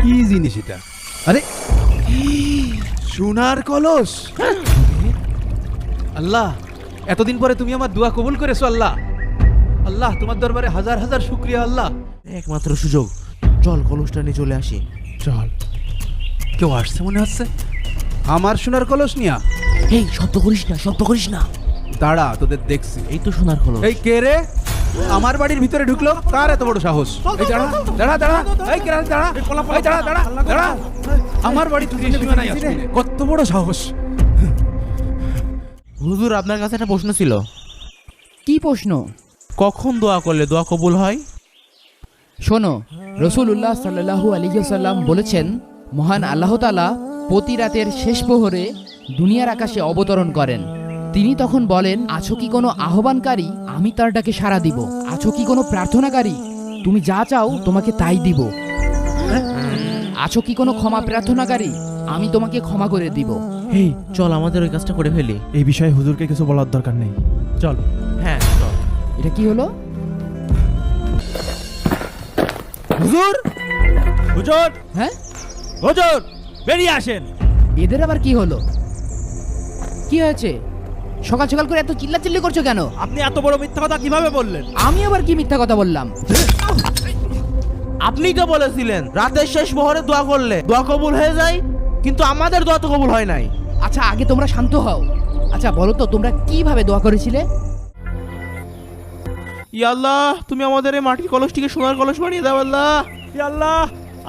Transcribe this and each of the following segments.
কি জিনিস এটা? আরে সোনার কলস! আল্লাহ, এতদিন পরে তুমি আমার দোয়া কবুল করেছো আল্লাহ। আল্লাহ, তোমার দরবারে হাজার হাজার শুকরিয়া আল্লাহ। একমাত্র সুযোগ, চল কলসটা নিয়ে চলে আসি। চল। কেউ আসছে মনে হচ্ছে। আমার সোনার কলস নিয়া। এই শব্দ করিস না, শব্দ করিস না। দাঁড়া, তোদের দেখছি। এই তো সোনার কলস। এই কে রে? আমার বাড়ির ভিতরে ঢুকলো? কার এত বড় সাহস? এই দাঁড়া দাঁড়া দাঁড়া, এই কেরা দাঁড়া, এই দাঁড়া দাঁড়া দাঁড়া। আমার বাড়ি তুই সীমানায় আসবি? কত বড় সাহস! হুজুর, আপনার কাছে একটা প্রশ্ন ছিল। কি প্রশ্ন? কখন দোয়া করলে দোয়া কবুল হয়? শোনো, রাসূলুল্লাহ সাল্লাল্লাহু আলাইহি ওয়াসাল্লাম বলেছেন, মহান আল্লাহ তাআলা প্রতি রাতের শেষ প্রহরে দুনিয়ার আকাশে অবতরণ করেন। তিনি তখন বলেন, আছো কি কোনো আহ্বানকারী? আমি তার ডাকে সাড়া দিব। আছো কি কোনো প্রার্থনাকারী? তুমি যা চাও তোমাকে তাই দিব। আছো কি কোনো ক্ষমা প্রার্থনাকারী? আমি তোমাকে ক্ষমা করে দিব। হেই, চল আমাদের ওই কাজটা করে ফেলি। এই বিষয়ে হুজুরকে কিছু বলার দরকার নেই, চল। হ্যাঁ চল। এটা কি হলো? হুজুর, হুজুর, হ্যাঁ, হুজুর, বেরিয়ে আসেন। এদের আবার কি হলো? কি হয়েছে? সকাল সকাল করে এত চিল্লাচিল্লি করছো কেন? আপনি এত বড় মিথ্যা কথা কিভাবে বললেন? আমি আবার কি মিথ্যা কথা বললাম? আপনি তো বলেছিলেন রাতের শেষ প্রহরে দোয়া করলে দোয়া কবুল হয়ে যায়, কিন্তু আমাদের দোয়া তো কবুল হয় নাই। আচ্ছা, আগে তোমরা শান্ত হও। আচ্ছা বলো তো, তোমরা কিভাবে দোয়া করেছিলে? ইয়া আল্লাহ, তুমি আমাদের এই মাটির কলসটিকে সোনার কলস বানিয়ে দাও আল্লাহ। ইয়া আল্লাহ,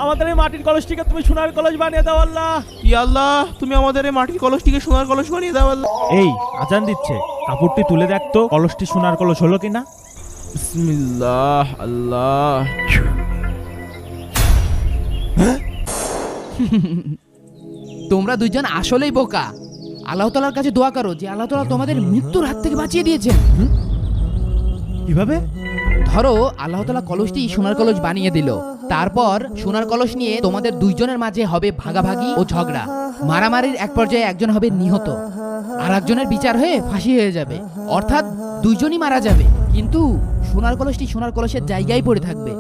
আমাদের এই মাটির কলসটিকে তুমি সোনার কলস বানিয়ে দাও আল্লাহ। ইয়া আল্লাহ, তুমি আমাদের এই মাটির কলসটিকে সোনার কলস বানিয়ে দাও আল্লাহ। এই আজান দিচ্ছে, কাপড়টি তুলে দেখতো কলসটি সোনার কলস হলো কিনা। বিসমিল্লাহ আল্লাহ। তোমরা দুইজন আসলেই বোকা। আল্লাহ তাআলার কাছে দোয়া করো যে আল্লাহ তাআলা তোমাদের মৃত্যুর হাত থেকে বাঁচিয়ে দিয়েছেন। কিভাবে? ধরো আল্লাহ তাআলা কলসটি সোনার কলস বানিয়ে দিল, তারপর সোনার কলস নিয়ে তোমাদের দুইজনের মাঝে হবে ভাগাভাগি ও ঝগড়া। মারামারির এক পর্যায়ে একজন হবে নিহত, আর একজনের বিচার হয়ে ফাঁসি হয়ে যাবে, অর্থাৎ দুইজনই মারা যাবে, কিন্তু সোনার কলসটি সোনার কলসের জায়গায় পড়ে থাকবে।